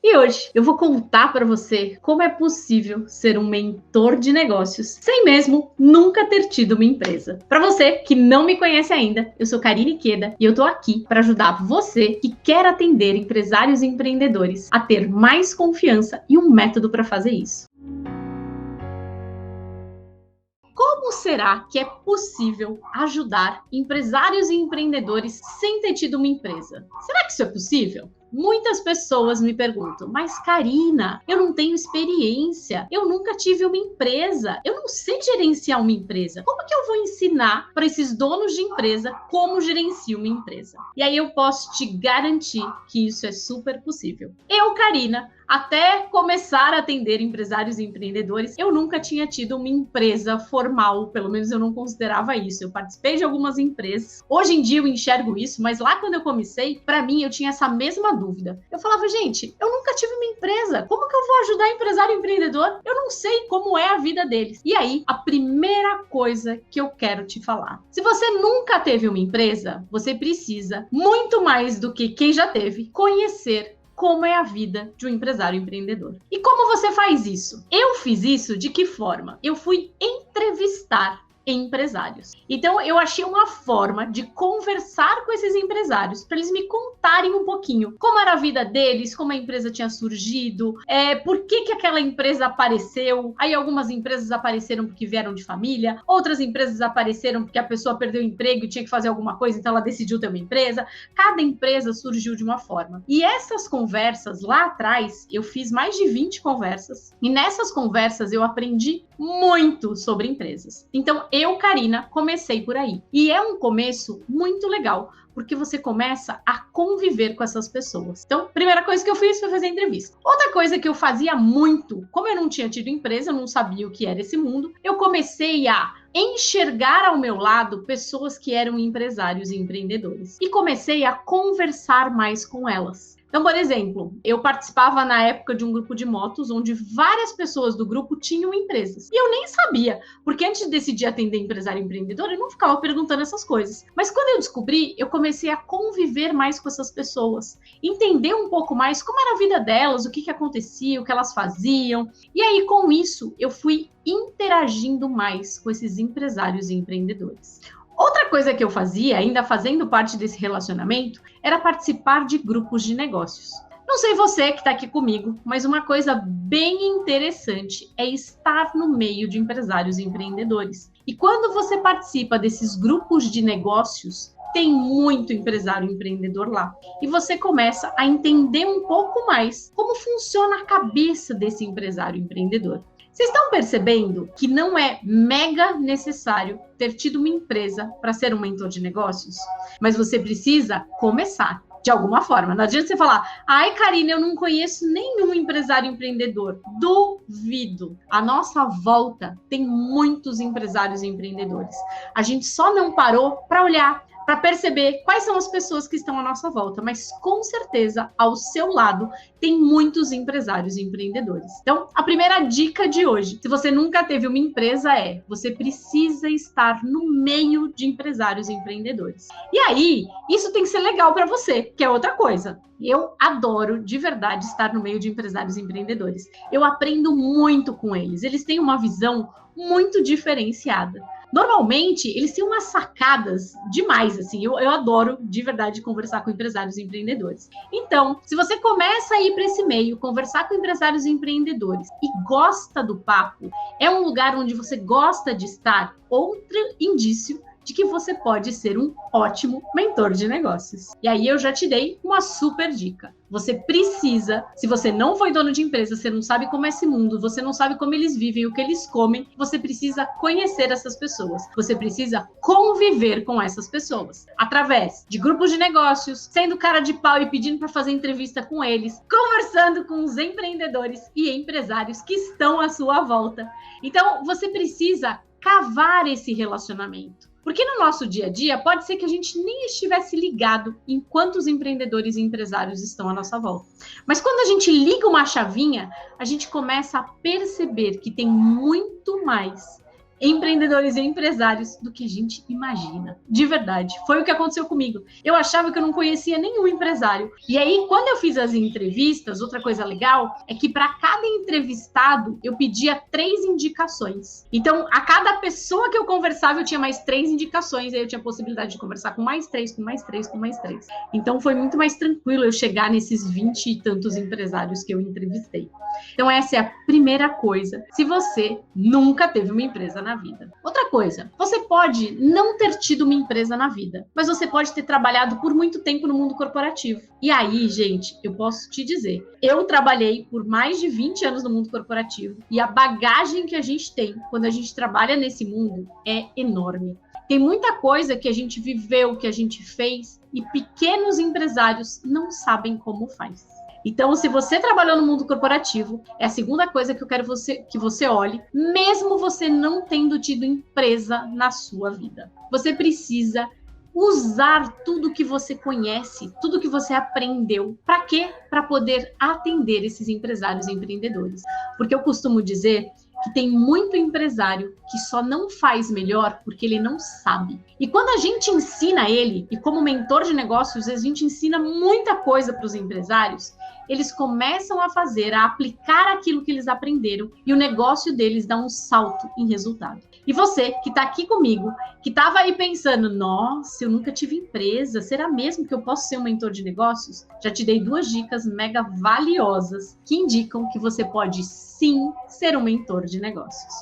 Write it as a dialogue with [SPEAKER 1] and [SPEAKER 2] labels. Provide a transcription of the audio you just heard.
[SPEAKER 1] E hoje eu vou contar para você como é possível ser um mentor de negócios sem mesmo nunca ter tido uma empresa. Para você que não me conhece ainda, eu sou Karine Queda e eu tô aqui para ajudar você que quer atender empresários e empreendedores a ter mais confiança e um método para fazer isso. Como será que é possível ajudar empresários e empreendedores sem ter tido uma empresa? Será que isso é possível? Muitas pessoas me perguntam, mas Karina, eu não tenho experiência, eu nunca tive uma empresa, eu não sei gerenciar uma empresa. Como que eu vou ensinar para esses donos de empresa como gerenciar uma empresa? E aí eu posso te garantir que isso é super possível. Eu, Karina, até começar a atender empresários e empreendedores, eu nunca tinha tido uma empresa formal, pelo menos eu não considerava isso. Eu participei de algumas empresas. Hoje em dia eu enxergo isso, mas lá quando eu comecei, para mim eu tinha essa mesma dúvida. Eu falava, gente, eu nunca tive uma empresa. Como que eu vou ajudar empresário e empreendedor? Eu não sei como é a vida deles. E aí, a primeira coisa que eu quero te falar. Se você nunca teve uma empresa, você precisa, muito mais do que quem já teve, conhecer como é a vida de um empresário empreendedor. E como você faz isso? Eu fiz isso de que forma? Eu fui entrevistar empresários. Então, eu achei uma forma de conversar com esses empresários para eles me contarem um pouquinho como era a vida deles, como a empresa tinha surgido, por que aquela empresa apareceu. Aí algumas empresas apareceram porque vieram de família, outras empresas apareceram porque a pessoa perdeu o emprego e tinha que fazer alguma coisa, então ela decidiu ter uma empresa. Cada empresa surgiu de uma forma. E essas conversas lá atrás, eu fiz mais de 20 conversas, e nessas conversas eu aprendi muito sobre empresas. Então, eu, Karina, comecei por aí. E é um começo muito legal, porque você começa a conviver com essas pessoas. Então, primeira coisa que eu fiz foi fazer entrevista. Outra coisa que eu fazia muito, como eu não tinha tido empresa, eu não sabia o que era esse mundo, eu comecei a enxergar ao meu lado pessoas que eram empresários e empreendedores. E comecei a conversar mais com elas. Então, por exemplo, eu participava na época de um grupo de motos onde várias pessoas do grupo tinham empresas. E eu nem sabia, porque antes de decidir atender empresário e empreendedor, eu não ficava perguntando essas coisas. Mas quando eu descobri, eu comecei a conviver mais com essas pessoas, entender um pouco mais como era a vida delas, o que acontecia, o que elas faziam. E aí, com isso, eu fui interagindo mais com esses empresários e empreendedores. Outra coisa que eu fazia, ainda fazendo parte desse relacionamento, era participar de grupos de negócios. Não sei você que está aqui comigo, mas uma coisa bem interessante é estar no meio de empresários e empreendedores. E quando você participa desses grupos de negócios, tem muito empresário e empreendedor lá. E você começa a entender um pouco mais como funciona a cabeça desse empresário e empreendedor. Vocês estão percebendo que não é mega necessário ter tido uma empresa para ser um mentor de negócios? Mas você precisa começar de alguma forma. Não adianta você falar, ai, Karine, eu não conheço nenhum empresário empreendedor. Duvido. À nossa volta tem muitos empresários e empreendedores. A gente só não parou para olhar, para perceber quais são as pessoas que estão à nossa volta, mas com certeza ao seu lado tem muitos empresários e empreendedores. Então, a primeira dica de hoje, se você nunca teve uma empresa, você precisa estar no meio de empresários e empreendedores. E aí, isso tem que ser legal para você, que é outra coisa. Eu adoro, de verdade, estar no meio de empresários e empreendedores. Eu aprendo muito com eles. Eles têm uma visão muito diferenciada. Normalmente, eles têm umas sacadas demais, assim. Eu adoro, de verdade, conversar com empresários e empreendedores. Então, se você começa a ir para esse meio, conversar com empresários e empreendedores e gosta do papo, é um lugar onde você gosta de estar, outro indício de que você pode ser um ótimo mentor de negócios. E aí eu já te dei uma super dica. Você precisa, se você não foi dono de empresa, você não sabe como é esse mundo, você não sabe como eles vivem, o que eles comem, você precisa conhecer essas pessoas. Você precisa conviver com essas pessoas. Através de grupos de negócios, sendo cara de pau e pedindo para fazer entrevista com eles, conversando com os empreendedores e empresários que estão à sua volta. Então, você precisa cavar esse relacionamento. Porque no nosso dia a dia, pode ser que a gente nem estivesse ligado em quantos empreendedores e empresários estão à nossa volta. Mas quando a gente liga uma chavinha, a gente começa a perceber que tem muito mais empreendedores e empresários do que a gente imagina. De verdade, foi o que aconteceu comigo. Eu achava que eu não conhecia nenhum empresário. E aí, quando eu fiz as entrevistas, outra coisa legal é que para cada entrevistado eu pedia 3 indicações. Então, a cada pessoa que eu conversava, eu tinha mais 3 indicações. Aí eu tinha a possibilidade de conversar com mais 3, com mais 3, com mais 3. Então, foi muito mais tranquilo eu chegar nesses 20 e tantos empresários que eu entrevistei. Então, essa é a primeira coisa, se você nunca teve uma empresa na vida. Outra coisa, você pode não ter tido uma empresa na vida, mas você pode ter trabalhado por muito tempo no mundo corporativo. E aí, gente, eu posso te dizer, eu trabalhei por mais de 20 anos no mundo corporativo e a bagagem que a gente tem quando a gente trabalha nesse mundo é enorme. Tem muita coisa que a gente viveu, que a gente fez e pequenos empresários não sabem como faz. Então, se você trabalhou no mundo corporativo, é a segunda coisa que eu quero que você olhe, mesmo você não tendo tido empresa na sua vida. Você precisa usar tudo que você conhece, tudo que você aprendeu. Para quê? Para poder atender esses empresários e empreendedores. Porque eu costumo dizer que tem muito empresário que só não faz melhor porque ele não sabe. E quando a gente ensina ele, e como mentor de negócios, a gente ensina muita coisa para os empresários, eles começam a fazer, a aplicar aquilo que eles aprenderam e o negócio deles dá um salto em resultado. E você que está aqui comigo, que estava aí pensando, nossa, eu nunca tive empresa, será mesmo que eu posso ser um mentor de negócios? Já te dei 2 dicas mega valiosas que indicam que você pode sim ser um mentor de negócios.